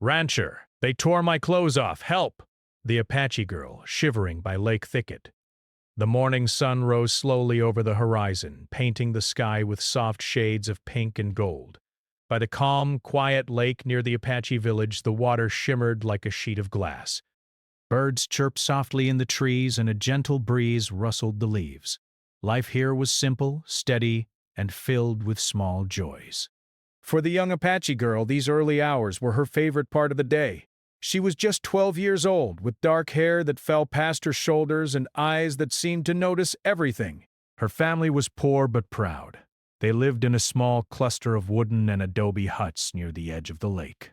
Rancher, they tore my clothes off, help! The Apache girl, shivering by lake thicket. The morning sun rose slowly over the horizon, painting the sky with soft shades of pink and gold. By the calm, quiet lake near the Apache village, the water shimmered like a sheet of glass. Birds chirped softly in the trees, and a gentle breeze rustled the leaves. Life here was simple, steady, and filled with small joys. For the young Apache girl, these early hours were her favorite part of the day. She was just 12 years old, with dark hair that fell past her shoulders and eyes that seemed to notice everything. Her family was poor but proud. They lived in a small cluster of wooden and adobe huts near the edge of the lake.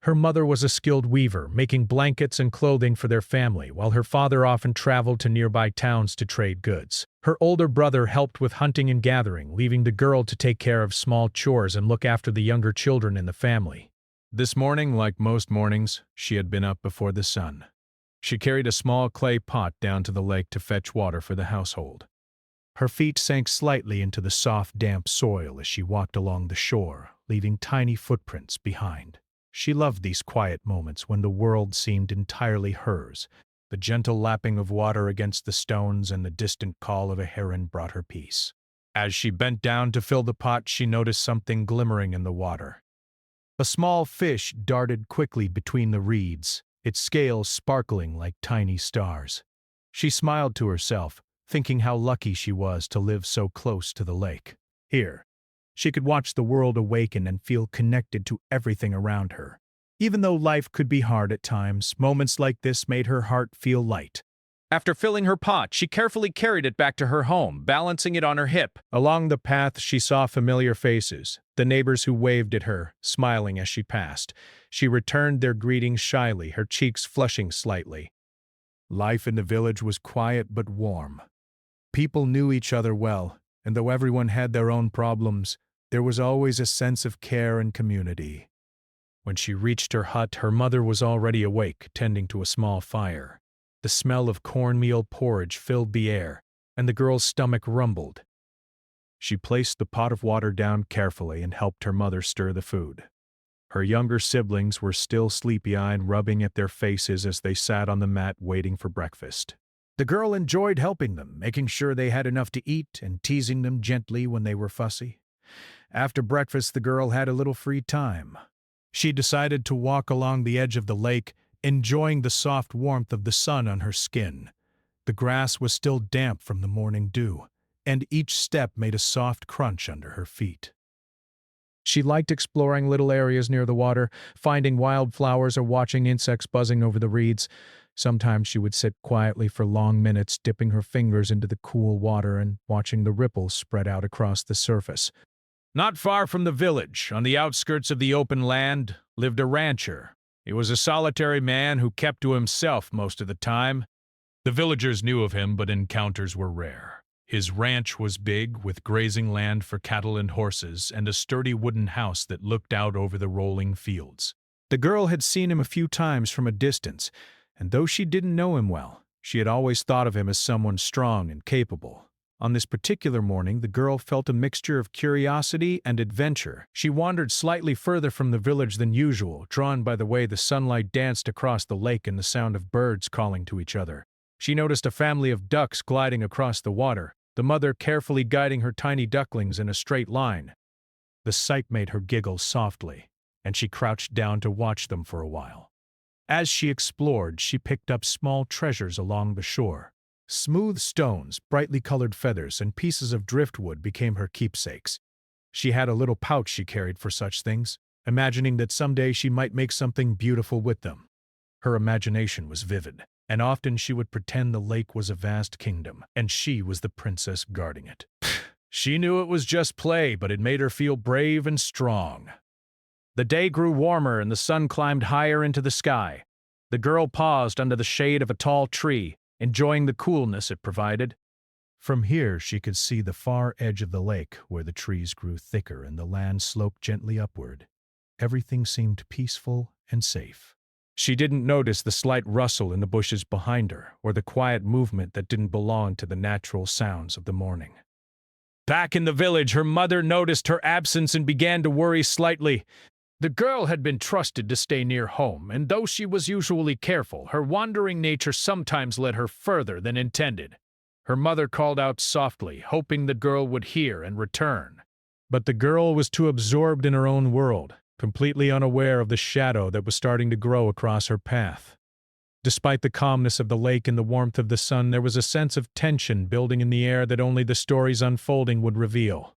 Her mother was a skilled weaver, making blankets and clothing for their family, while her father often traveled to nearby towns to trade goods. Her older brother helped with hunting and gathering, leaving the girl to take care of small chores and look after the younger children in the family. This morning, like most mornings, she had been up before the sun. She carried a small clay pot down to the lake to fetch water for the household. Her feet sank slightly into the soft, damp soil as she walked along the shore, leaving tiny footprints behind. She loved these quiet moments when the world seemed entirely hers. The gentle lapping of water against the stones and the distant call of a heron brought her peace. As she bent down to fill the pot, she noticed something glimmering in the water. A small fish darted quickly between the reeds, its scales sparkling like tiny stars. She smiled to herself, thinking how lucky she was to live so close to the lake. Here, she could watch the world awaken and feel connected to everything around her. Even though life could be hard at times, moments like this made her heart feel light. After filling her pot, she carefully carried it back to her home, balancing it on her hip. Along the path, she saw familiar faces, the neighbors who waved at her, smiling as she passed. She returned their greetings shyly, her cheeks flushing slightly. Life in the village was quiet but warm. People knew each other well, and though everyone had their own problems, there was always a sense of care and community. When she reached her hut, her mother was already awake, tending to a small fire. The smell of cornmeal porridge filled the air, and the girl's stomach rumbled. She placed the pot of water down carefully and helped her mother stir the food. Her younger siblings were still sleepy-eyed, rubbing at their faces as they sat on the mat waiting for breakfast. The girl enjoyed helping them, making sure they had enough to eat and teasing them gently when they were fussy. After breakfast, the girl had a little free time. She decided to walk along the edge of the lake, enjoying the soft warmth of the sun on her skin. The grass was still damp from the morning dew, and each step made a soft crunch under her feet. She liked exploring little areas near the water, finding wildflowers or watching insects buzzing over the reeds. Sometimes she would sit quietly for long minutes, dipping her fingers into the cool water and watching the ripples spread out across the surface. Not far from the village, on the outskirts of the open land, lived a rancher. He was a solitary man who kept to himself most of the time. The villagers knew of him, but encounters were rare. His ranch was big, with grazing land for cattle and horses, and a sturdy wooden house that looked out over the rolling fields. The girl had seen him a few times from a distance, and though she didn't know him well, she had always thought of him as someone strong and capable. On this particular morning, the girl felt a mixture of curiosity and adventure. She wandered slightly further from the village than usual, drawn by the way the sunlight danced across the lake and the sound of birds calling to each other. She noticed a family of ducks gliding across the water, the mother carefully guiding her tiny ducklings in a straight line. The sight made her giggle softly, and she crouched down to watch them for a while. As she explored, she picked up small treasures along the shore. Smooth stones, brightly colored feathers, and pieces of driftwood became her keepsakes. She had a little pouch she carried for such things, imagining that someday she might make something beautiful with them. Her imagination was vivid, and often she would pretend the lake was a vast kingdom, and she was the princess guarding it. She knew it was just play, but it made her feel brave and strong. The day grew warmer and the sun climbed higher into the sky. The girl paused under the shade of a tall tree, enjoying the coolness it provided. From here she could see the far edge of the lake, where the trees grew thicker and the land sloped gently upward. Everything seemed peaceful and safe. She didn't notice the slight rustle in the bushes behind her, or the quiet movement that didn't belong to the natural sounds of the morning. Back in the village, her mother noticed her absence and began to worry slightly. The girl had been trusted to stay near home, and though she was usually careful, her wandering nature sometimes led her further than intended. Her mother called out softly, hoping the girl would hear and return. But the girl was too absorbed in her own world, completely unaware of the shadow that was starting to grow across her path. Despite the calmness of the lake and the warmth of the sun, there was a sense of tension building in the air that only the story's unfolding would reveal.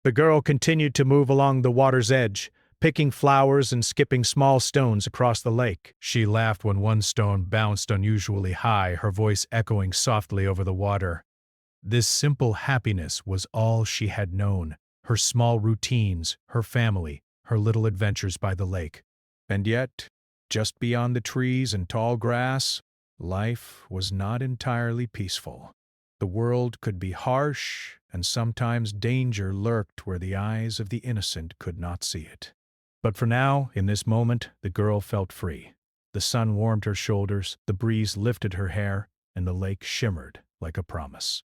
The girl continued to move along the water's edge, picking flowers and skipping small stones across the lake. She laughed when one stone bounced unusually high, her voice echoing softly over the water. This simple happiness was all she had known, her small routines, her family, her little adventures by the lake. And yet, just beyond the trees and tall grass, life was not entirely peaceful. The world could be harsh, and sometimes danger lurked where the eyes of the innocent could not see it. But for now, in this moment, the girl felt free. The sun warmed her shoulders, the breeze lifted her hair, and the lake shimmered like a promise.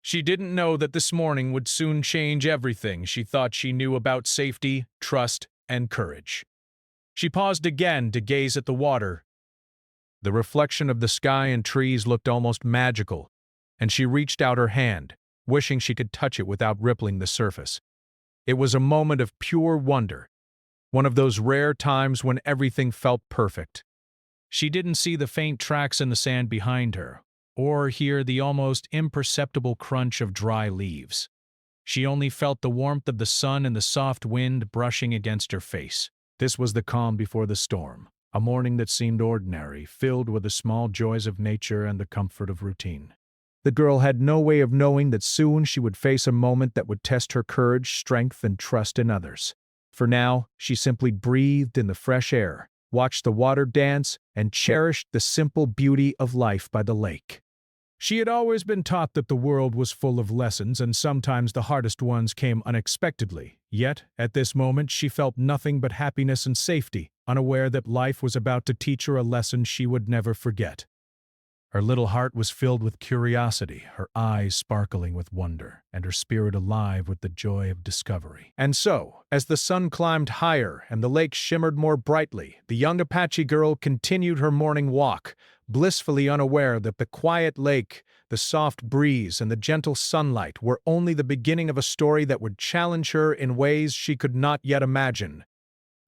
She didn't know that this morning would soon change everything she thought she knew about safety, trust, and courage. She paused again to gaze at the water. The reflection of the sky and trees looked almost magical, and she reached out her hand, wishing she could touch it without rippling the surface. It was a moment of pure wonder, one of those rare times when everything felt perfect. She didn't see the faint tracks in the sand behind her, or hear the almost imperceptible crunch of dry leaves. She only felt the warmth of the sun and the soft wind brushing against her face. This was the calm before the storm, a morning that seemed ordinary, filled with the small joys of nature and the comfort of routine. The girl had no way of knowing that soon she would face a moment that would test her courage, strength, and trust in others. For now, she simply breathed in the fresh air, watched the water dance, and cherished the simple beauty of life by the lake. She had always been taught that the world was full of lessons, and sometimes the hardest ones came unexpectedly. Yet, at this moment, she felt nothing but happiness and safety, unaware that life was about to teach her a lesson she would never forget. Her little heart was filled with curiosity, her eyes sparkling with wonder, and her spirit alive with the joy of discovery. And so, as the sun climbed higher and the lake shimmered more brightly, the young Apache girl continued her morning walk, blissfully unaware that the quiet lake, the soft breeze, and the gentle sunlight were only the beginning of a story that would challenge her in ways she could not yet imagine.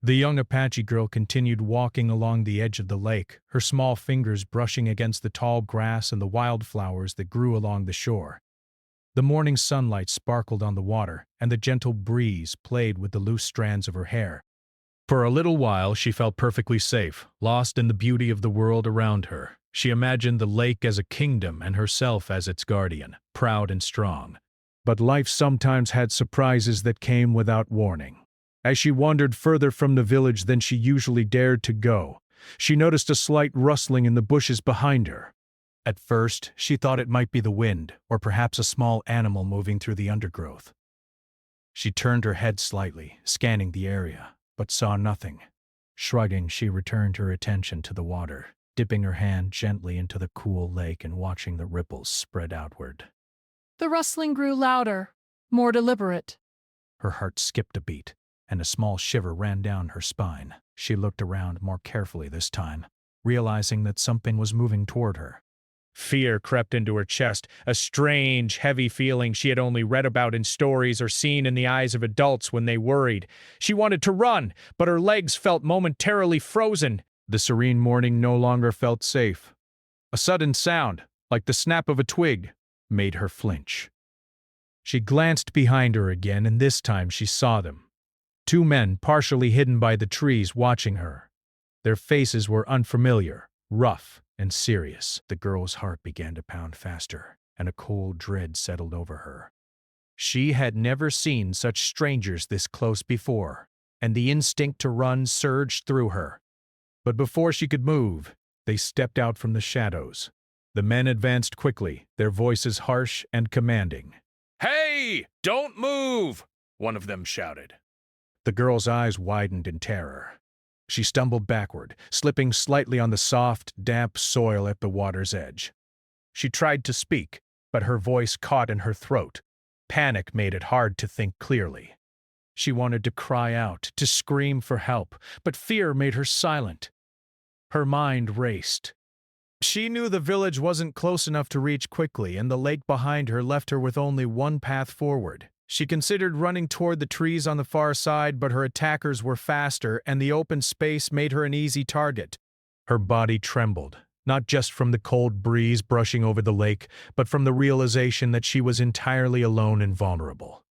The young Apache girl continued walking along the edge of the lake, her small fingers brushing against the tall grass and the wildflowers that grew along the shore. The morning sunlight sparkled on the water, and the gentle breeze played with the loose strands of her hair. For a little while she felt perfectly safe, lost in the beauty of the world around her. She imagined the lake as a kingdom and herself as its guardian, proud and strong. But life sometimes had surprises that came without warning. As she wandered further from the village than she usually dared to go, she noticed a slight rustling in the bushes behind her. At first, she thought it might be the wind, or perhaps a small animal moving through the undergrowth. She turned her head slightly, scanning the area, but saw nothing. Shrugging, she returned her attention to the water, dipping her hand gently into the cool lake and watching the ripples spread outward. The rustling grew louder, more deliberate. Her heart skipped a beat, and a small shiver ran down her spine. She looked around more carefully this time, realizing that something was moving toward her. Fear crept into her chest, a strange, heavy feeling she had only read about in stories or seen in the eyes of adults when they worried. She wanted to run, but her legs felt momentarily frozen. The serene morning no longer felt safe. A sudden sound, like the snap of a twig, made her flinch. She glanced behind her again, and this time she saw them. Two men, partially hidden by the trees, watching her. Their faces were unfamiliar, rough, and serious. The girl's heart began to pound faster, and a cold dread settled over her. She had never seen such strangers this close before, and the instinct to run surged through her. But before she could move, they stepped out from the shadows. The men advanced quickly, their voices harsh and commanding. "Hey! Don't move!" one of them shouted. The girl's eyes widened in terror. She stumbled backward, slipping slightly on the soft, damp soil at the water's edge. She tried to speak, but her voice caught in her throat. Panic made it hard to think clearly. She wanted to cry out, to scream for help, but fear made her silent. Her mind raced. She knew the village wasn't close enough to reach quickly, and the lake behind her left her with only one path forward. She considered running toward the trees on the far side, but her attackers were faster, and the open space made her an easy target. Her body trembled, not just from the cold breeze brushing over the lake, but from the realization that she was entirely alone and vulnerable.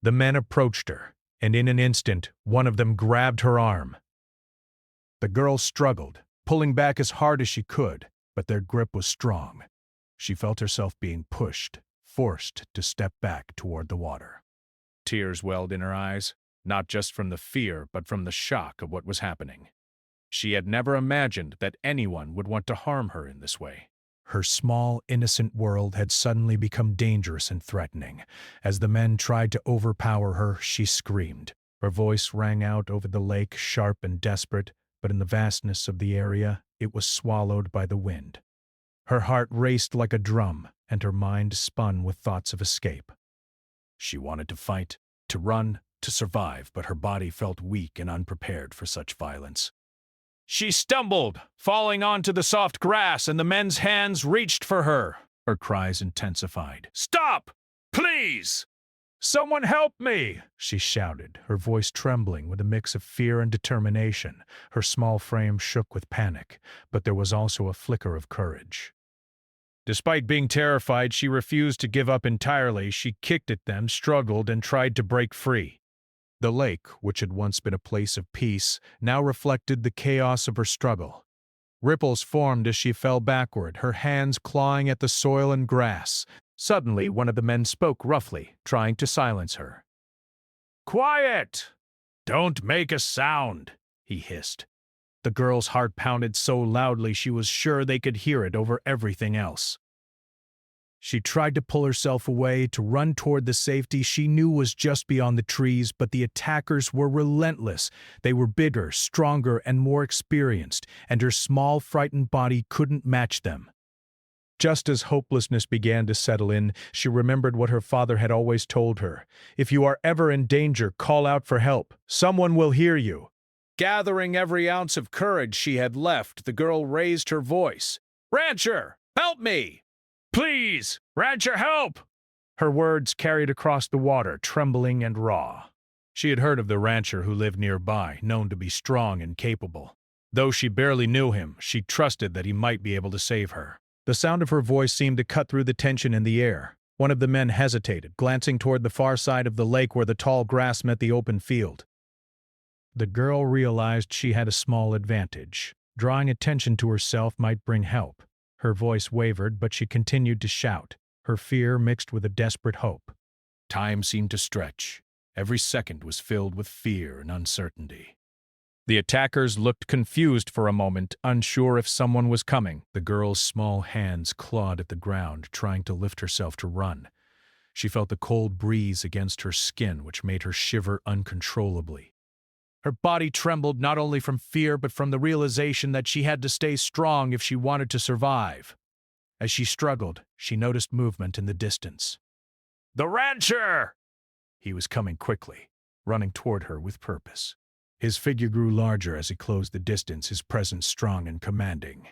The men approached her, and in an instant, one of them grabbed her arm. The girl struggled, pulling back as hard as she could, but their grip was strong. She felt herself being pushed, forced to step back toward the water. Tears welled in her eyes, not just from the fear, but from the shock of what was happening. She had never imagined that anyone would want to harm her in this way. Her small, innocent world had suddenly become dangerous and threatening. As the men tried to overpower her, she screamed. Her voice rang out over the lake, sharp and desperate, but in the vastness of the area, it was swallowed by the wind. Her heart raced like a drum, and her mind spun with thoughts of escape. She wanted to fight, to run, to survive, but her body felt weak and unprepared for such violence. She stumbled, falling onto the soft grass, and the men's hands reached for her. Her cries intensified. "Stop! Please! Someone help me!" she shouted, her voice trembling with a mix of fear and determination. Her small frame shook with panic, but there was also a flicker of courage. Despite being terrified, she refused to give up entirely. She kicked at them, struggled, and tried to break free. The lake, which had once been a place of peace, now reflected the chaos of her struggle. Ripples formed as she fell backward, her hands clawing at the soil and grass. Suddenly, one of the men spoke roughly, trying to silence her. "Quiet! Don't make a sound," he hissed. The girl's heart pounded so loudly she was sure they could hear it over everything else. She tried to pull herself away, to run toward the safety she knew was just beyond the trees, but the attackers were relentless. They were bigger, stronger, and more experienced, and her small, frightened body couldn't match them. Just as hopelessness began to settle in, she remembered what her father had always told her. "If you are ever in danger, call out for help. Someone will hear you." Gathering every ounce of courage she had left, the girl raised her voice. "Rancher, help me! Please, Rancher, help!" Her words carried across the water, trembling and raw. She had heard of the rancher who lived nearby, known to be strong and capable. Though she barely knew him, she trusted that he might be able to save her. The sound of her voice seemed to cut through the tension in the air. One of the men hesitated, glancing toward the far side of the lake where the tall grass met the open field. The girl realized she had a small advantage. Drawing attention to herself might bring help. Her voice wavered, but she continued to shout, her fear mixed with a desperate hope. Time seemed to stretch. Every second was filled with fear and uncertainty. The attackers looked confused for a moment, unsure if someone was coming. The girl's small hands clawed at the ground, trying to lift herself to run. She felt the cold breeze against her skin, which made her shiver uncontrollably. Her body trembled not only from fear but from the realization that she had to stay strong if she wanted to survive. As she struggled, she noticed movement in the distance. "The rancher!" He was coming quickly, running toward her with purpose. His figure grew larger as he closed the distance, his presence strong and commanding.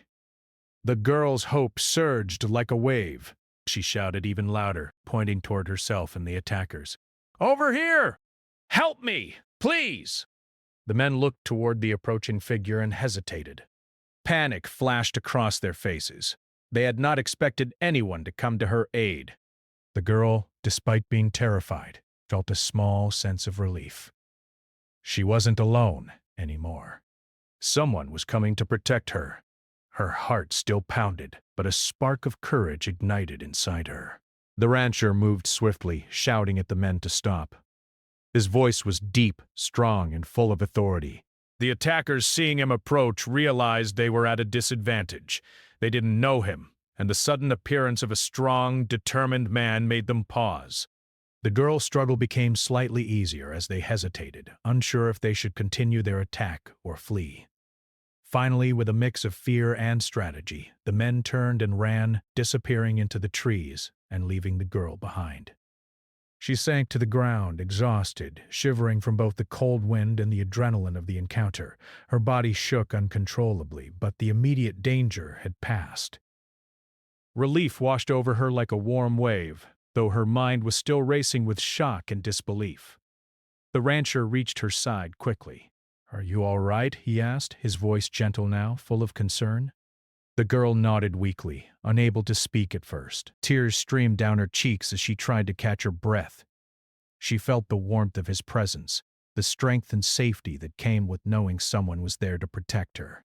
The girl's hope surged like a wave. She shouted even louder, pointing toward herself and the attackers. "Over here! Help me, please!" The men looked toward the approaching figure and hesitated. Panic flashed across their faces. They had not expected anyone to come to her aid. The girl, despite being terrified, felt a small sense of relief. She wasn't alone anymore. Someone was coming to protect her. Her heart still pounded, but a spark of courage ignited inside her. The rancher moved swiftly, shouting at the men to stop. His voice was deep, strong, and full of authority. The attackers, seeing him approach, realized they were at a disadvantage. They didn't know him, and the sudden appearance of a strong, determined man made them pause. The girl's struggle became slightly easier as they hesitated, unsure if they should continue their attack or flee. Finally, with a mix of fear and strategy, the men turned and ran, disappearing into the trees and leaving the girl behind. She sank to the ground, exhausted, shivering from both the cold wind and the adrenaline of the encounter. Her body shook uncontrollably, but the immediate danger had passed. Relief washed over her like a warm wave, though her mind was still racing with shock and disbelief. The rancher reached her side quickly. "Are you all right?" he asked, his voice gentle now, full of concern. The girl nodded weakly, unable to speak at first. Tears streamed down her cheeks as she tried to catch her breath. She felt the warmth of his presence, the strength and safety that came with knowing someone was there to protect her.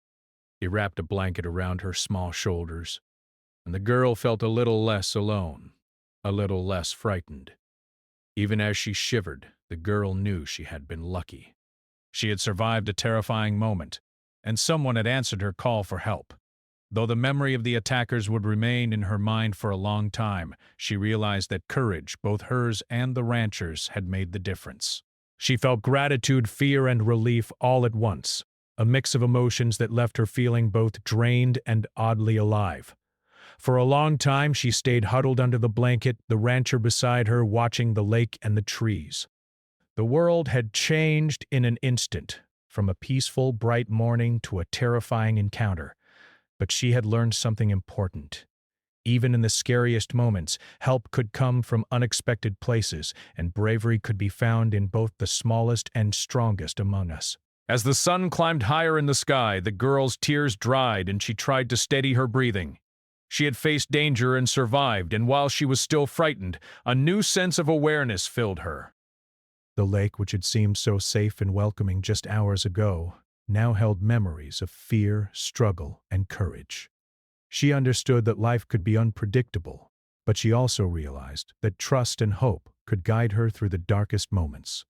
He wrapped a blanket around her small shoulders, and the girl felt a little less alone, a little less frightened. Even as she shivered, the girl knew she had been lucky. She had survived a terrifying moment, and someone had answered her call for help. Though the memory of the attackers would remain in her mind for a long time, she realized that courage, both hers and the rancher's, had made the difference. She felt gratitude, fear, and relief all at once, a mix of emotions that left her feeling both drained and oddly alive. For a long time she stayed huddled under the blanket, the rancher beside her watching the lake and the trees. The world had changed in an instant, from a peaceful, bright morning to a terrifying encounter. But she had learned something important. Even in the scariest moments, help could come from unexpected places, and bravery could be found in both the smallest and strongest among us. As the sun climbed higher in the sky, the girl's tears dried and she tried to steady her breathing. She had faced danger and survived, and while she was still frightened, a new sense of awareness filled her. The lake, which had seemed so safe and welcoming just hours ago, now held memories of fear, struggle, and courage. She understood that life could be unpredictable, but she also realized that trust and hope could guide her through the darkest moments.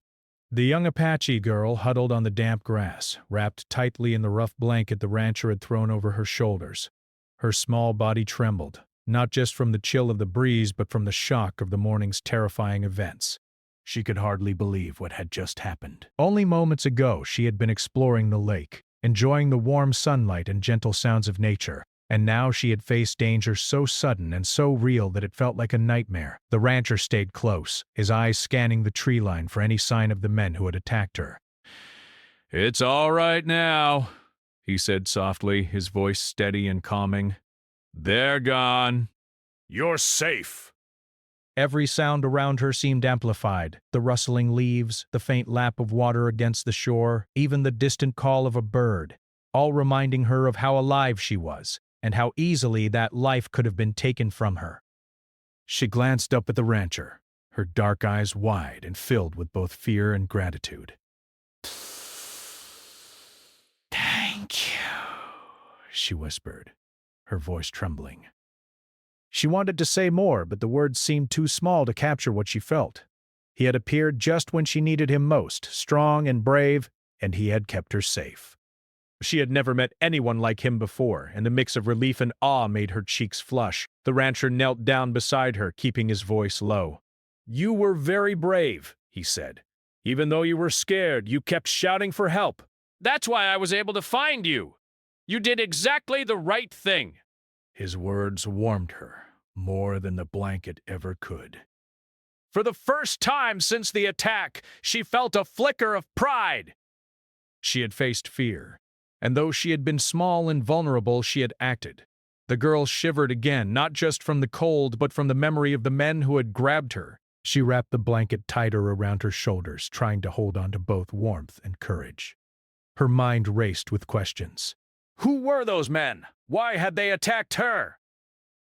The young Apache girl huddled on the damp grass, wrapped tightly in the rough blanket the rancher had thrown over her shoulders. Her small body trembled, not just from the chill of the breeze but from the shock of the morning's terrifying events. She could hardly believe what had just happened. Only moments ago she had been exploring the lake, enjoying the warm sunlight and gentle sounds of nature, and now she had faced danger so sudden and so real that it felt like a nightmare. The rancher stayed close, his eyes scanning the tree line for any sign of the men who had attacked her. "It's all right now," he said softly, his voice steady and calming. "They're gone. You're safe." Every sound around her seemed amplified, the rustling leaves, the faint lap of water against the shore, even the distant call of a bird, all reminding her of how alive she was, and how easily that life could have been taken from her. She glanced up at the rancher, her dark eyes wide and filled with both fear and gratitude. "Thank you," she whispered, her voice trembling. She wanted to say more, but the words seemed too small to capture what she felt. He had appeared just when she needed him most, strong and brave, and he had kept her safe. She had never met anyone like him before, and the mix of relief and awe made her cheeks flush. The rancher knelt down beside her, keeping his voice low. "You were very brave," he said. "Even though you were scared, you kept shouting for help. That's why I was able to find you. You did exactly the right thing." His words warmed her more than the blanket ever could. For the first time since the attack, she felt a flicker of pride. She had faced fear, and though she had been small and vulnerable, she had acted. The girl shivered again, not just from the cold, but from the memory of the men who had grabbed her. She wrapped the blanket tighter around her shoulders, trying to hold on to both warmth and courage. Her mind raced with questions. Who were those men? Why had they attacked her?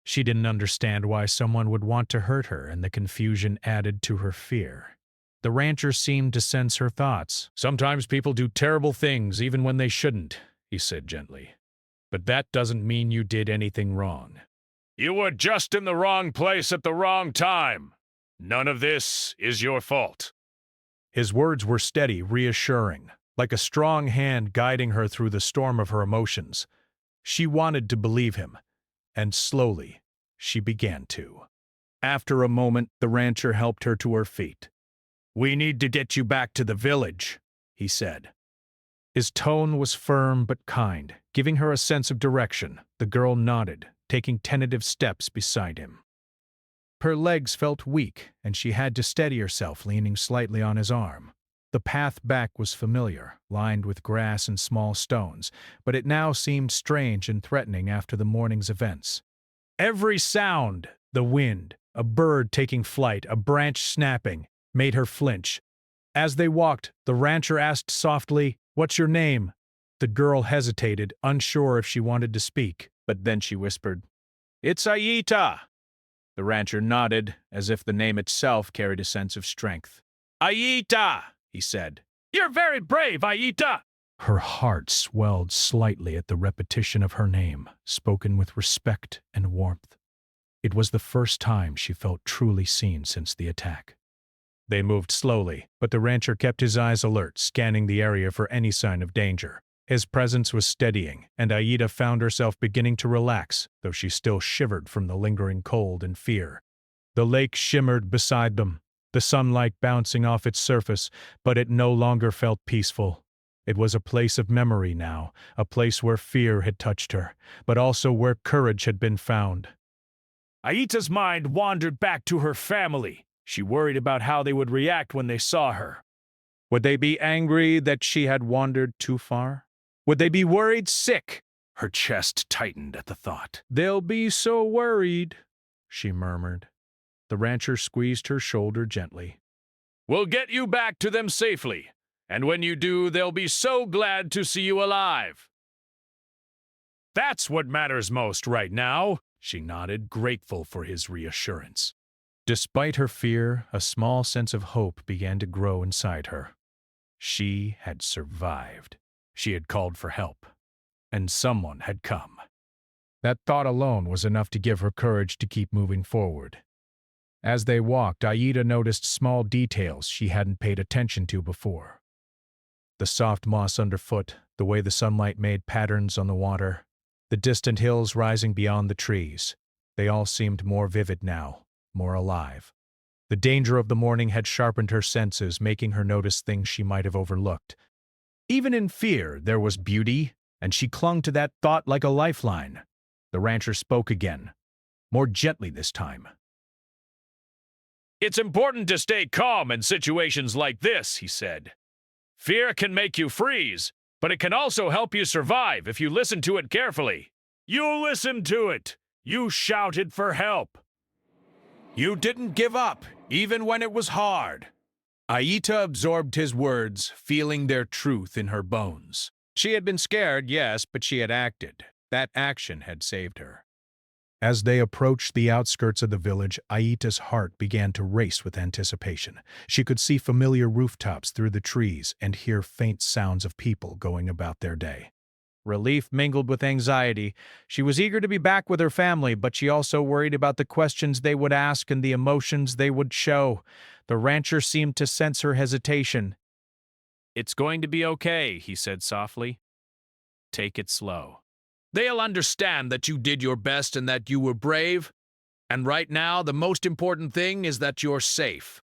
She didn't understand why someone would want to hurt her, and the confusion added to her fear. The rancher seemed to sense her thoughts. "Sometimes people do terrible things even when they shouldn't," he said gently. "But that doesn't mean you did anything wrong. You were just in the wrong place at the wrong time. None of this is your fault." His words were steady, reassuring, like a strong hand guiding her through the storm of her emotions. She wanted to believe him, and slowly she began to. After a moment, the rancher helped her to her feet. "We need to get you back to the village," he said. His tone was firm but kind, giving her a sense of direction. The girl nodded, taking tentative steps beside him. Her legs felt weak, and she had to steady herself, leaning slightly on his arm. The path back was familiar, lined with grass and small stones, but it now seemed strange and threatening after the morning's events. Every sound, the wind, a bird taking flight, a branch snapping, made her flinch. As they walked, the rancher asked softly, "What's your name?" The girl hesitated, unsure if she wanted to speak, but then she whispered, "It's Aita." The rancher nodded, as if the name itself carried a sense of strength. "Aita," he said. "You're very brave, Aita." Her heart swelled slightly at the repetition of her name, spoken with respect and warmth. It was the first time she felt truly seen since the attack. They moved slowly, but the rancher kept his eyes alert, scanning the area for any sign of danger. His presence was steadying, and Aida found herself beginning to relax, though she still shivered from the lingering cold and fear. The lake shimmered beside them, the sunlight bouncing off its surface, but it no longer felt peaceful. It was a place of memory now, a place where fear had touched her, but also where courage had been found. Aita's mind wandered back to her family. She worried about how they would react when they saw her. Would they be angry that she had wandered too far? Would they be worried sick? Her chest tightened at the thought. "They'll be so worried," she murmured. The rancher squeezed her shoulder gently. "We'll get you back to them safely, and when you do, they'll be so glad to see you alive." "That's what matters most right now," she nodded, grateful for his reassurance. Despite her fear, a small sense of hope began to grow inside her. She had survived. She had called for help, and someone had come. That thought alone was enough to give her courage to keep moving forward. As they walked, Aida noticed small details she hadn't paid attention to before. The soft moss underfoot, the way the sunlight made patterns on the water, the distant hills rising beyond the trees. They all seemed more vivid now, more alive. The danger of the morning had sharpened her senses, making her notice things she might have overlooked. Even in fear, there was beauty, and she clung to that thought like a lifeline. The rancher spoke again, more gently this time. "It's important to stay calm in situations like this," he said. "Fear can make you freeze, but it can also help you survive if you listen to it carefully. You listened to it. You shouted for help. You didn't give up, even when it was hard." Aita absorbed his words, feeling their truth in her bones. She had been scared, yes, but she had acted. That action had saved her. As they approached the outskirts of the village, Aita's heart began to race with anticipation. She could see familiar rooftops through the trees and hear faint sounds of people going about their day. Relief mingled with anxiety. She was eager to be back with her family, but she also worried about the questions they would ask and the emotions they would show. The rancher seemed to sense her hesitation. "It's going to be okay," he said softly. "Take it slow. They'll understand that you did your best and that you were brave. And right now, the most important thing is that you're safe."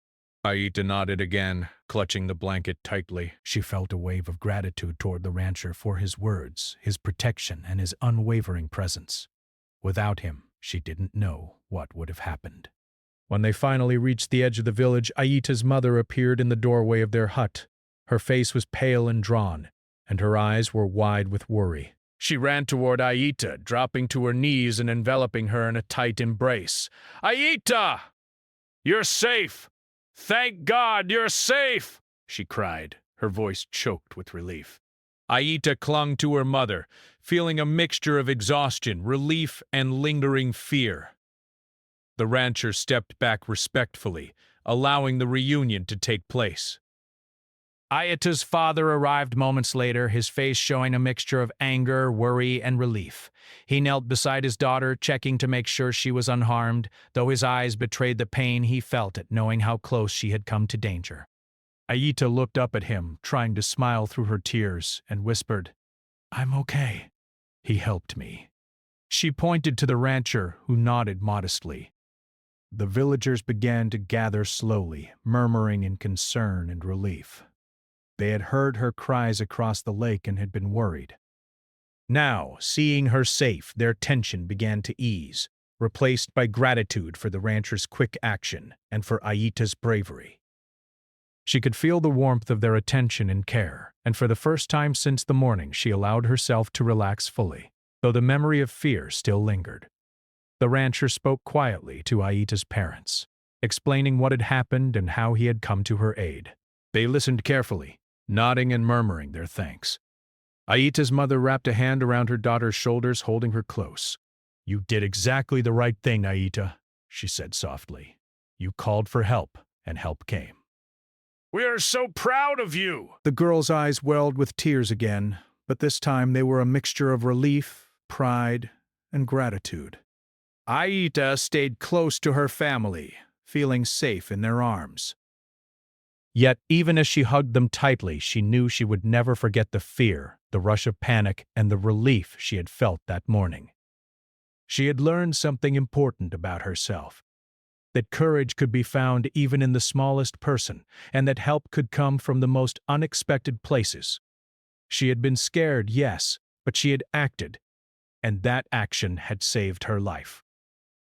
Aita nodded again, clutching the blanket tightly. She felt a wave of gratitude toward the rancher for his words, his protection, and his unwavering presence. Without him, she didn't know what would have happened. When they finally reached the edge of the village, Aita's mother appeared in the doorway of their hut. Her face was pale and drawn, and her eyes were wide with worry. She ran toward Aita, dropping to her knees and enveloping her in a tight embrace. "Aita! You're safe! Thank God you're safe!" she cried, her voice choked with relief. Aita clung to her mother, feeling a mixture of exhaustion, relief, and lingering fear. The rancher stepped back respectfully, allowing the reunion to take place. Aita's father arrived moments later, his face showing a mixture of anger, worry, and relief. He knelt beside his daughter, checking to make sure she was unharmed, though his eyes betrayed the pain he felt at knowing how close she had come to danger. Aita looked up at him, trying to smile through her tears, and whispered, "I'm okay. He helped me." She pointed to the rancher, who nodded modestly. The villagers began to gather slowly, murmuring in concern and relief. They had heard her cries across the lake and had been worried. Now, seeing her safe, their tension began to ease. replaced by gratitude for the rancher's quick action and for Aita's bravery. She could feel the warmth of their attention and care, and for the first time since the morning she allowed herself to relax fully, though the memory of fear still lingered. The rancher spoke quietly to Aita's parents, explaining what had happened and how he had come to her aid. They listened carefully, nodding and murmuring their thanks. Aita's mother wrapped a hand around her daughter's shoulders, holding her close. "You did exactly the right thing, Aita," she said softly. "You called for help, and help came." "We are so proud of you!" The girl's eyes welled with tears again, but this time they were a mixture of relief, pride, and gratitude. Aita stayed close to her family, feeling safe in their arms. Yet, even as she hugged them tightly, she knew she would never forget the fear, the rush of panic, and the relief she had felt that morning. She had learned something important about herself, that courage could be found even in the smallest person, and that help could come from the most unexpected places. She had been scared, yes, but she had acted, and that action had saved her life.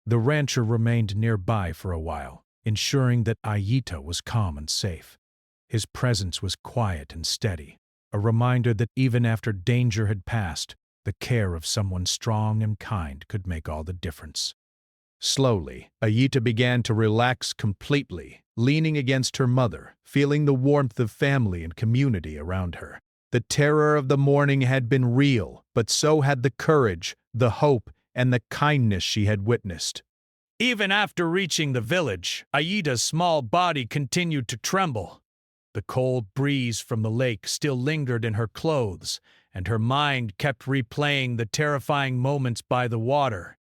The rancher remained nearby for a while, ensuring that Aita was calm and safe. His presence was quiet and steady, a reminder that even after danger had passed, the care of someone strong and kind could make all the difference. Slowly, Aita began to relax completely, leaning against her mother, feeling the warmth of family and community around her. The terror of the morning had been real, but so had the courage, the hope, and the kindness she had witnessed. Even after reaching the village, Aita's small body continued to tremble. The cold breeze from the lake still lingered in her clothes, and her mind kept replaying the terrifying moments by the water.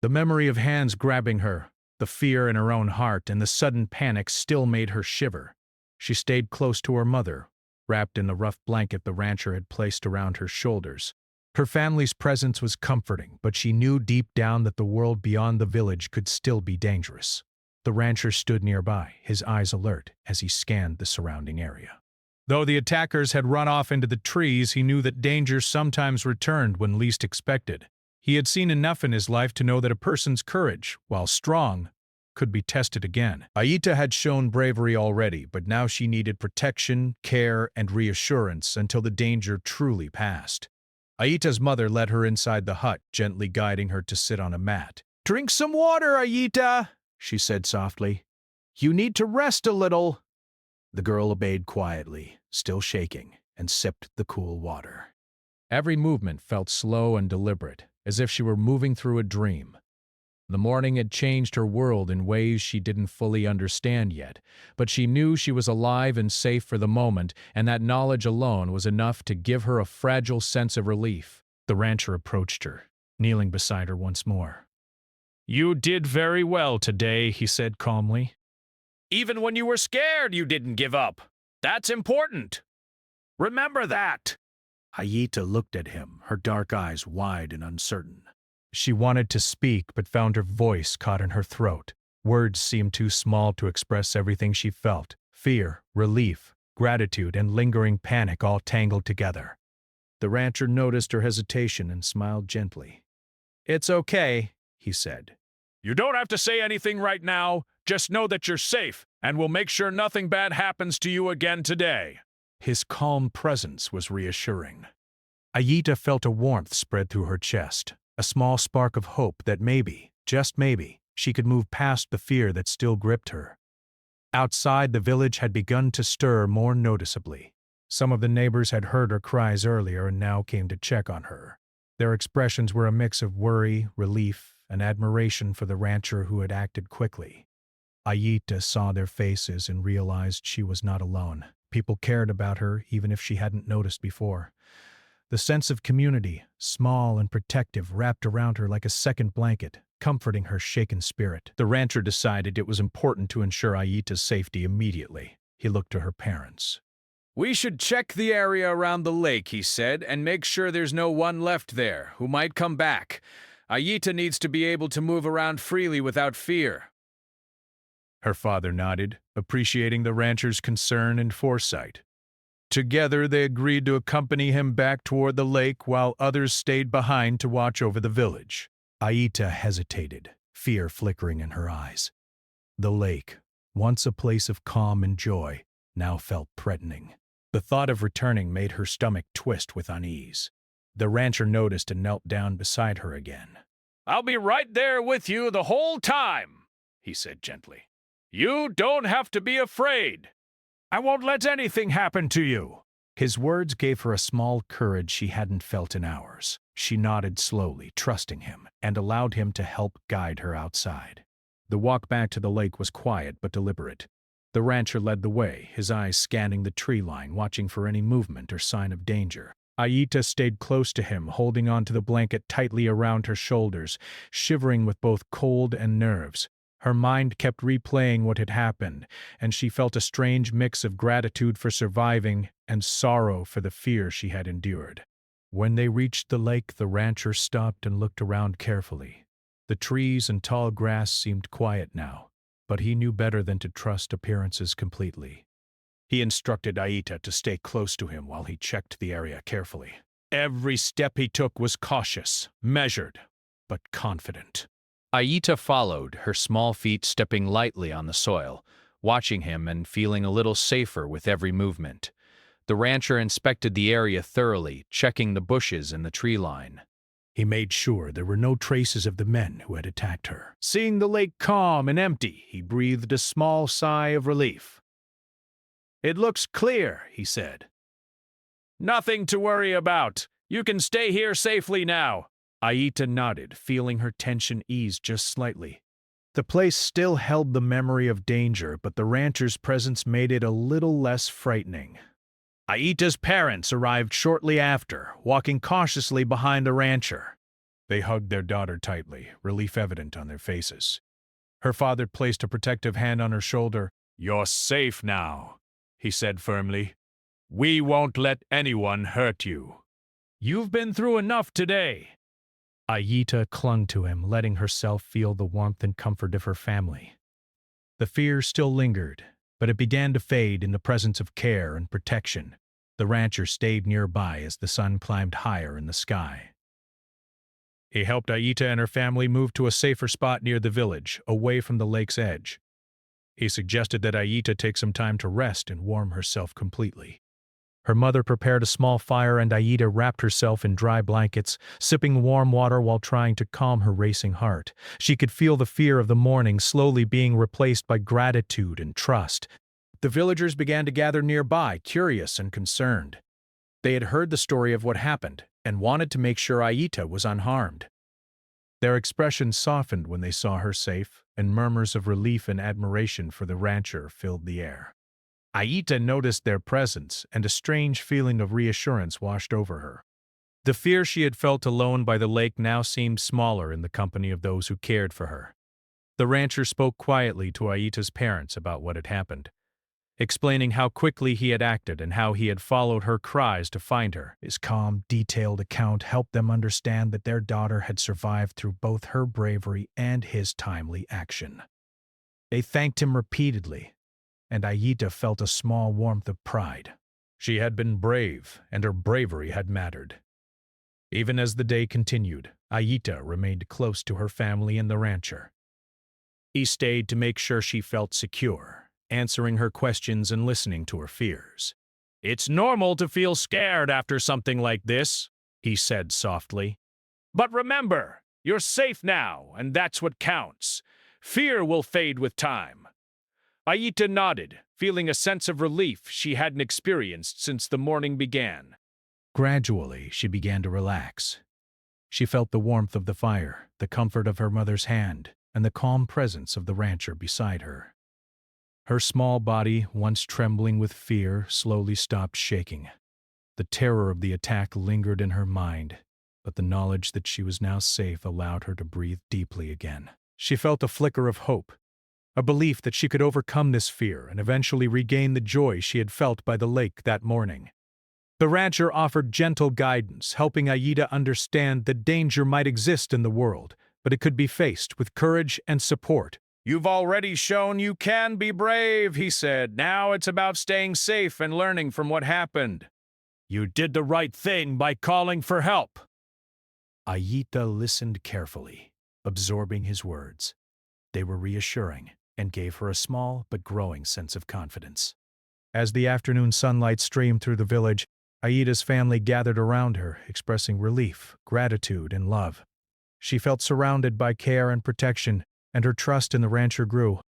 The memory of hands grabbing her, the fear in her own heart, and the sudden panic still made her shiver. She stayed close to her mother, wrapped in the rough blanket the rancher had placed around her shoulders. Her family's presence was comforting, but she knew deep down that the world beyond the village could still be dangerous. The rancher stood nearby, his eyes alert as he scanned the surrounding area. Though the attackers had run off into the trees, he knew that danger sometimes returned when least expected. He had seen enough in his life to know that a person's courage, while strong, could be tested again. Aita had shown bravery already, but now she needed protection, care, and reassurance until the danger truly passed. Aita's mother led her inside the hut, gently guiding her to sit on a mat. "Drink some water, Aita," she said softly. "You need to rest a little." The girl obeyed quietly, still shaking, and sipped the cool water. Every movement felt slow and deliberate, as if she were moving through a dream. The morning had changed her world in ways she didn't fully understand yet, but she knew she was alive and safe for the moment, and that knowledge alone was enough to give her a fragile sense of relief. The rancher approached her, kneeling beside her once more. "You did very well today," he said calmly. "Even when you were scared, you didn't give up. That's important. Remember that." Aita looked at him, her dark eyes wide and uncertain. She wanted to speak, but found her voice caught in her throat. Words seemed too small to express everything she felt: fear, relief, gratitude, and lingering panic all tangled together. The rancher noticed her hesitation and smiled gently. "It's okay," he said. "You don't have to say anything right now. Just know that you're safe, and we'll make sure nothing bad happens to you again today." His calm presence was reassuring. Aita felt a warmth spread through her chest, a small spark of hope that maybe, just maybe, she could move past the fear that still gripped her. Outside, the village had begun to stir more noticeably. Some of the neighbors had heard her cries earlier and now came to check on her. Their expressions were a mix of worry, relief, and admiration for the rancher who had acted quickly. Aita saw their faces and realized she was not alone. People cared about her even if she hadn't noticed before. The sense of community, small and protective, wrapped around her like a second blanket, comforting her shaken spirit. The rancher decided it was important to ensure Aita's safety immediately. He looked to her parents. "We should check the area around the lake," he said, "and make sure there's no one left there who might come back. Aita needs to be able to move around freely without fear." Her father nodded, appreciating the rancher's concern and foresight. Together, they agreed to accompany him back toward the lake while others stayed behind to watch over the village. Aita hesitated. fear flickering in her eyes. The lake, once a place of calm and joy, now felt threatening. The thought of returning made her stomach twist with unease. The rancher noticed and knelt down beside her again. "I'll be right there with you the whole time," he said gently. "You don't have to be afraid. I won't let anything happen to you." His words gave her a small courage she hadn't felt in hours. She nodded slowly, trusting him, and allowed him to help guide her outside. The walk back to the lake was quiet but deliberate. The rancher led the way, his eyes scanning the tree line, watching for any movement or sign of danger. Aita stayed close to him, holding onto the blanket tightly around her shoulders, shivering with both cold and nerves. Her mind kept replaying what had happened, and she felt a strange mix of gratitude for surviving and sorrow for the fear she had endured. When they reached the lake, the rancher stopped and looked around carefully. The trees and tall grass seemed quiet now, but he knew better than to trust appearances completely. He instructed Aita to stay close to him while he checked the area carefully. Every step he took was cautious, measured, but confident. Aita followed, her small feet stepping lightly on the soil, watching him and feeling a little safer with every movement. The rancher inspected the area thoroughly, checking the bushes and the tree line. He made sure there were no traces of the men who had attacked her. Seeing the lake calm and empty, he breathed a small sigh of relief. "It looks clear," he said. "Nothing to worry about. You can stay here safely now." Aita nodded, feeling her tension ease just slightly. The place still held the memory of danger, but the rancher's presence made it a little less frightening. Aita's parents arrived shortly after, walking cautiously behind the rancher. They hugged their daughter tightly, relief evident on their faces. Her father placed a protective hand on her shoulder. "You're safe now," he said firmly. "We won't let anyone hurt you. You've been through enough today." Aita clung to him, letting herself feel the warmth and comfort of her family. The fear still lingered, but it began to fade in the presence of care and protection. The rancher stayed nearby as the sun climbed higher in the sky. He helped Aita and her family move to a safer spot near the village, away from the lake's edge. He suggested that Aita take some time to rest and warm herself completely. Her mother prepared a small fire and Aita wrapped herself in dry blankets, sipping warm water while trying to calm her racing heart. She could feel the fear of the morning slowly being replaced by gratitude and trust. The villagers began to gather nearby, curious and concerned. They had heard the story of what happened and wanted to make sure Aita was unharmed. Their expressions softened when they saw her safe, and murmurs of relief and admiration for the rancher filled the air. Aita noticed their presence, and a strange feeling of reassurance washed over her. The fear she had felt alone by the lake now seemed smaller in the company of those who cared for her. The rancher spoke quietly to Aita's parents about what had happened, explaining how quickly he had acted and how he had followed her cries to find her. His calm, detailed account helped them understand that their daughter had survived through both her bravery and his timely action. They thanked him repeatedly, and Aita felt a small warmth of pride. She had been brave, and her bravery had mattered. Even as the day continued, Aita remained close to her family and the rancher. He stayed to make sure she felt secure, answering her questions and listening to her fears. "It's normal to feel scared after something like this," he said softly. "But remember, you're safe now, and that's what counts. Fear will fade with time." Aita nodded, feeling a sense of relief she hadn't experienced since the morning began. Gradually, she began to relax. She felt the warmth of the fire, the comfort of her mother's hand, and the calm presence of the rancher beside her. Her small body, once trembling with fear, slowly stopped shaking. The terror of the attack lingered in her mind, but the knowledge that she was now safe allowed her to breathe deeply again. She felt a flicker of hope, a belief that she could overcome this fear and eventually regain the joy she had felt by the lake that morning. The rancher offered gentle guidance, helping Aita understand that danger might exist in the world, but it could be faced with courage and support. "You've already shown you can be brave," he said. "Now it's about staying safe and learning from what happened. You did the right thing by calling for help." Aita listened carefully. absorbing his words. They were reassuring and gave her a small but growing sense of confidence. As the afternoon sunlight streamed through the village, Aida's family gathered around her, expressing relief, gratitude, and love. She felt surrounded by care and protection, and her trust in the rancher grew.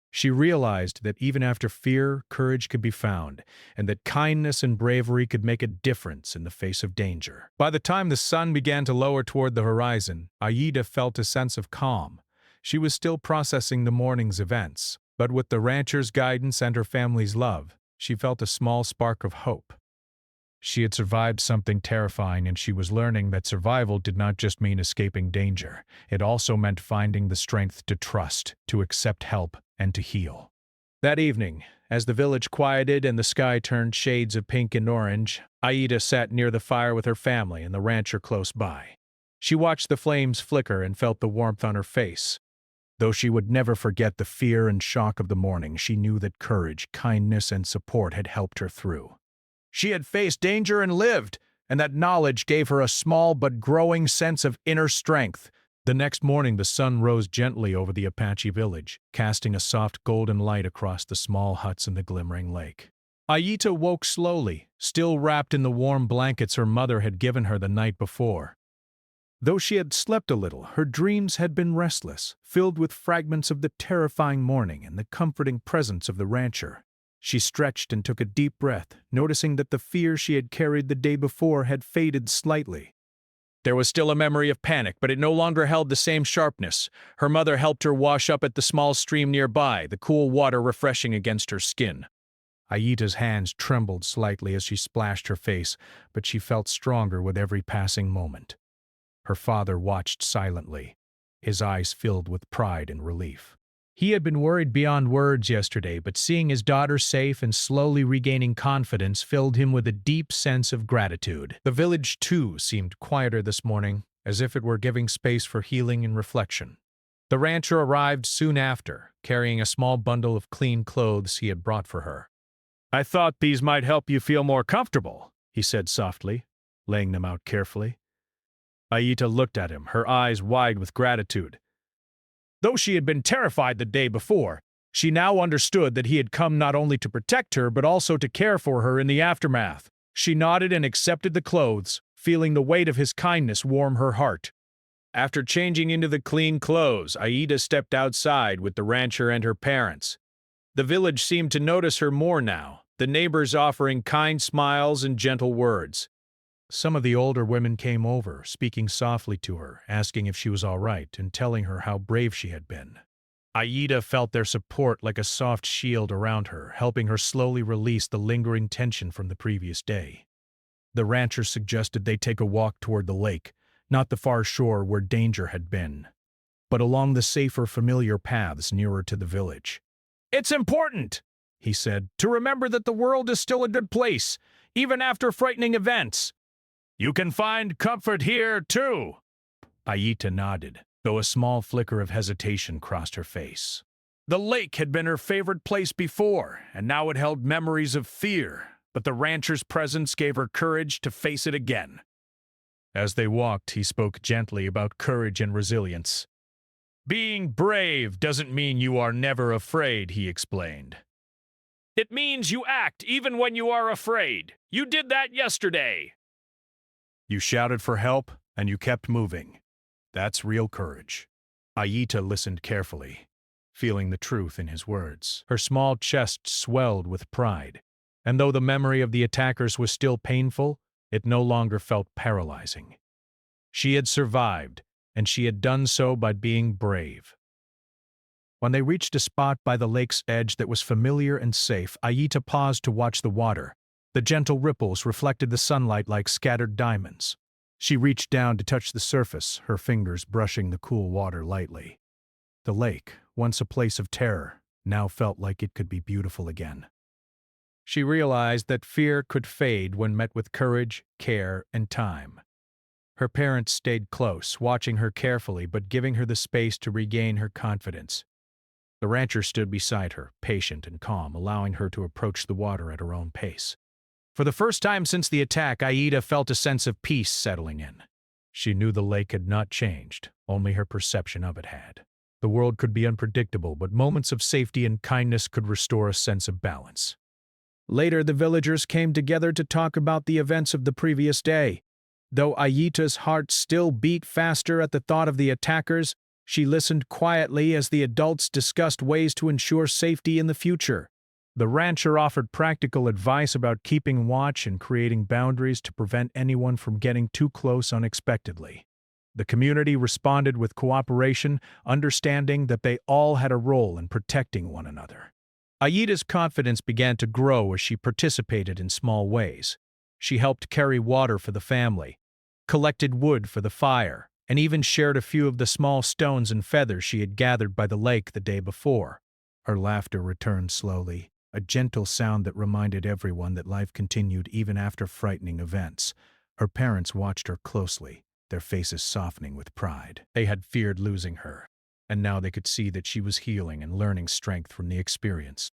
She realized that even after fear, courage could be found, and that kindness and bravery could make a difference in the face of danger. By the time the sun began to lower toward the horizon, Aida felt a sense of calm. She was still processing the morning's events, but with the rancher's guidance and her family's love, she felt a small spark of hope. She had survived something terrifying, and she was learning that survival did not just mean escaping danger. It also meant finding the strength to trust, to accept help, and to heal. That evening, as the village quieted and the sky turned shades of pink and orange, Aida sat near the fire with her family and the rancher close by. She watched the flames flicker and felt the warmth on her face. Though she would never forget the fear and shock of the morning, she knew that courage, kindness, and support had helped her through. She had faced danger and lived, and that knowledge gave her a small but growing sense of inner strength. The next morning, the sun rose gently over the Apache village, casting a soft golden light across the small huts in the glimmering lake. Aida woke slowly, still wrapped in the warm blankets her mother had given her the night before. Though she had slept a little, her dreams had been restless, filled with fragments of the terrifying morning and the comforting presence of the rancher. She stretched and took a deep breath, noticing that the fear she had carried the day before had faded slightly. There was still a memory of panic, but it no longer held the same sharpness. Her mother helped her wash up at the small stream nearby, the cool water refreshing against her skin. Aida's hands trembled slightly as she splashed her face, but she felt stronger with every passing moment. Her father watched silently, his eyes filled with pride and relief. He had been worried beyond words yesterday, but seeing his daughter safe and slowly regaining confidence filled him with a deep sense of gratitude. The village, too, seemed quieter this morning, as if it were giving space for healing and reflection. The rancher arrived soon after, carrying a small bundle of clean clothes he had brought for her. "I thought these might help you feel more comfortable," he said softly, laying them out carefully. Aida looked at him, her eyes wide with gratitude. Though she had been terrified the day before, she now understood that he had come not only to protect her but also to care for her in the aftermath. She nodded and accepted the clothes, feeling the weight of his kindness warm her heart. After changing into the clean clothes, Aida stepped outside with the rancher and her parents. The village seemed to notice her more now, the neighbors offering kind smiles and gentle words. Some of the older women came over, speaking softly to her, asking if she was all right, and telling her how brave she had been. Aida felt their support like a soft shield around her, helping her slowly release the lingering tension from the previous day. The rancher suggested they take a walk toward the lake, not the far shore where danger had been, but along the safer, familiar paths nearer to the village. "It's important," he said, "to remember that the world is still a good place, even after frightening events. You can find comfort here, too." Aida nodded, though a small flicker of hesitation crossed her face. The lake had been her favorite place before, and now it held memories of fear, but the rancher's presence gave her courage to face it again. As they walked, he spoke gently about courage and resilience. "Being brave doesn't mean you are never afraid," he explained. "It means you act even when you are afraid. You did that yesterday." "You shouted for help, and you kept moving. That's real courage." Aida listened carefully, feeling the truth in his words. Her small chest swelled with pride, and though the memory of the attackers was still painful, it no longer felt paralyzing. She had survived, and she had done so by being brave. When they reached a spot by the lake's edge that was familiar and safe, Aida paused to watch the water. The gentle ripples reflected the sunlight like scattered diamonds. She reached down to touch the surface, her fingers brushing the cool water lightly. The lake, once a place of terror, now felt like it could be beautiful again. She realized that fear could fade when met with courage, care, and time. Her parents stayed close, watching her carefully but giving her the space to regain her confidence. The rancher stood beside her, patient and calm, allowing her to approach the water at her own pace. For the first time since the attack, Aida felt a sense of peace settling in. She knew the lake had not changed, only her perception of it had. The world could be unpredictable, but moments of safety and kindness could restore a sense of balance. Later, the villagers came together to talk about the events of the previous day. Though Aita's heart still beat faster at the thought of the attackers, she listened quietly as the adults discussed ways to ensure safety in the future. The rancher offered practical advice about keeping watch and creating boundaries to prevent anyone from getting too close unexpectedly. The community responded with cooperation, understanding that they all had a role in protecting one another. Aita's confidence began to grow as she participated in small ways. She helped carry water for the family, collected wood for the fire, and even shared a few of the small stones and feathers she had gathered by the lake the day before. Her laughter returned slowly, a gentle sound that reminded everyone that life continued even after frightening events. Her parents watched her closely, their faces softening with pride. They had feared losing her, and now they could see that she was healing and learning strength from the experience.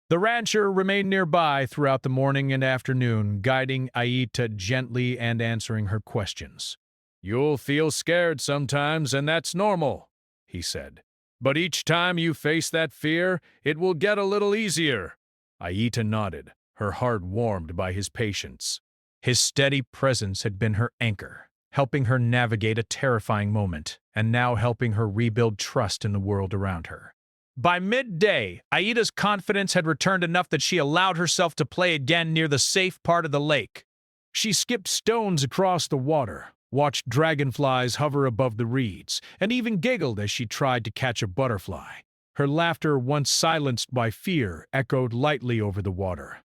The rancher remained nearby throughout the morning and afternoon, guiding Aita gently and answering her questions. "You'll feel scared sometimes, and that's normal," he said. "But each time you face that fear, it will get a little easier." Aita nodded, her heart warmed by his patience. His steady presence had been her anchor, helping her navigate a terrifying moment, and now helping her rebuild trust in the world around her. By midday, Aita's confidence had returned enough that she allowed herself to play again near the safe part of the lake. She skipped stones across the water, watched dragonflies hover above the reeds, and even giggled as she tried to catch a butterfly. Her laughter, once silenced by fear, echoed lightly over the water.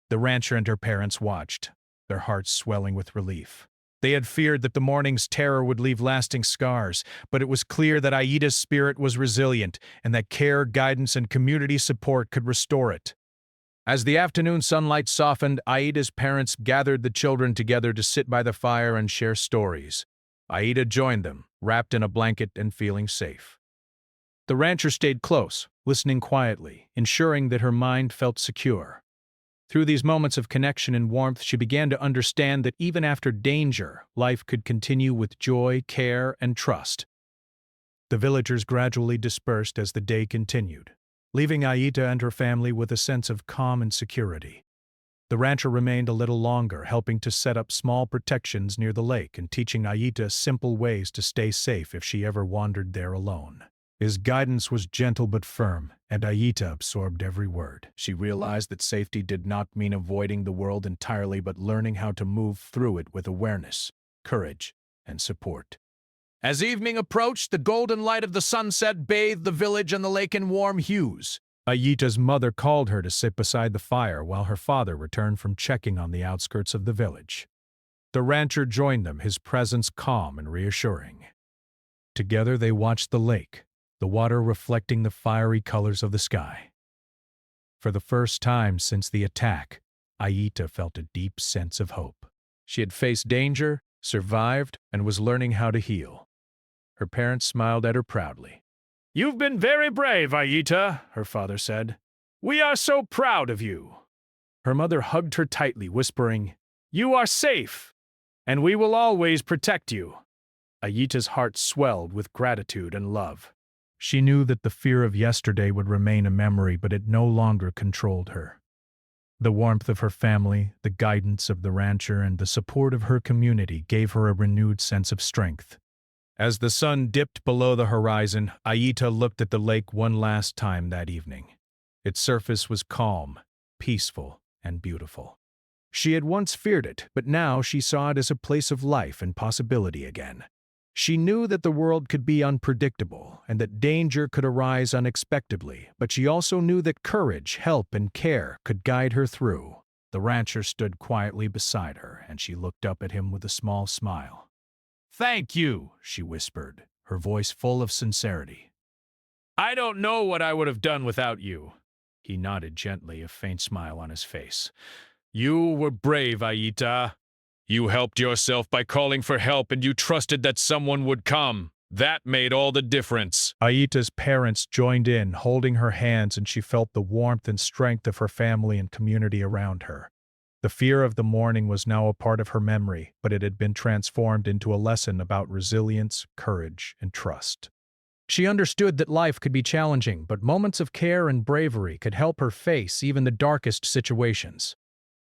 The rancher and her parents watched, their hearts swelling with relief. They had feared that the morning's terror would leave lasting scars, but it was clear that Aita's spirit was resilient and that care, guidance, and community support could restore it. As the afternoon sunlight softened, Aita's parents gathered the children together to sit by the fire and share stories. Aita joined them, wrapped in a blanket and feeling safe. The rancher stayed close, listening quietly, ensuring that her mind felt secure. Through these moments of connection and warmth, she began to understand that even after danger, life could continue with joy, care, and trust. The villagers gradually dispersed as the day continued, leaving Aita and her family with a sense of calm and security. The rancher remained a little longer, helping to set up small protections near the lake and teaching Aita simple ways to stay safe if she ever wandered there alone. His guidance was gentle but firm, and Aita absorbed every word. She realized that safety did not mean avoiding the world entirely, but learning how to move through it with awareness, courage, and support. As evening approached, the golden light of the sunset bathed the village and the lake in warm hues. Aita's mother called her to sit beside the fire while her father returned from checking on the outskirts of the village. The rancher joined them, his presence calm and reassuring. Together they watched the lake, the water reflecting the fiery colors of the sky. For the first time since the attack, Aita felt a deep sense of hope. She had faced danger, survived, and was learning how to heal. Her parents smiled at her proudly. "You've been very brave, Aita," her father said. "We are so proud of you." Her mother hugged her tightly, whispering, "You are safe, and we will always protect you." Aita's heart swelled with gratitude and love. She knew that the fear of yesterday would remain a memory, but it no longer controlled her. The warmth of her family, the guidance of the rancher, and the support of her community gave her a renewed sense of strength. As the sun dipped below the horizon, Aita looked at the lake one last time that evening. Its surface was calm, peaceful, and beautiful. She had once feared it, but now she saw it as a place of life and possibility again. She knew that the world could be unpredictable and that danger could arise unexpectedly, but she also knew that courage, help, and care could guide her through. The rancher stood quietly beside her, and she looked up at him with a small smile. "Thank you," she whispered, her voice full of sincerity. "I don't know what I would have done without you." He nodded gently, a faint smile on his face. "You were brave, Aita. You helped yourself by calling for help, and you trusted that someone would come. That made all the difference." Aita's parents joined in, holding her hands, and she felt the warmth and strength of her family and community around her. The fear of the morning was now a part of her memory, but it had been transformed into a lesson about resilience, courage, and trust. She understood that life could be challenging, but moments of care and bravery could help her face even the darkest situations.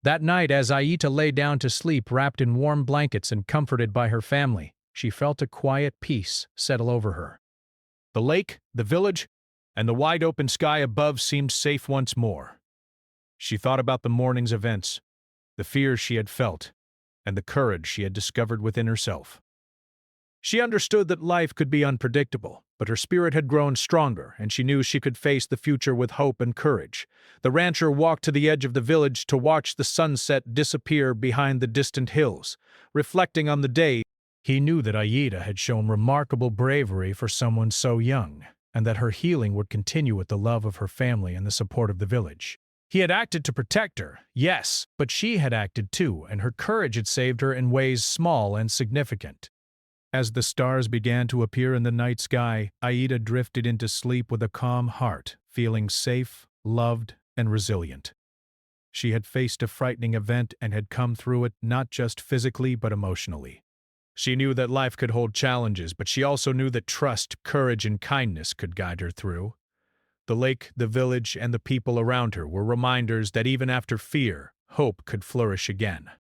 That night, as Aita lay down to sleep wrapped in warm blankets and comforted by her family, she felt a quiet peace settle over her. The lake, the village, and the wide-open sky above seemed safe once more. She thought about the morning's events, the fears she had felt, and the courage she had discovered within herself. She understood that life could be unpredictable, but her spirit had grown stronger, and she knew she could face the future with hope and courage. The rancher walked to the edge of the village to watch the sunset disappear behind the distant hills. Reflecting on the day, he knew that Aida had shown remarkable bravery for someone so young, and that her healing would continue with the love of her family and the support of the village. He had acted to protect her, yes, but she had acted too, and her courage had saved her in ways small and significant. As the stars began to appear in the night sky, Aida drifted into sleep with a calm heart, feeling safe, loved, and resilient. She had faced a frightening event and had come through it not just physically but emotionally. She knew that life could hold challenges, but she also knew that trust, courage, and kindness could guide her through. The lake, the village, and the people around her were reminders that even after fear, hope could flourish again.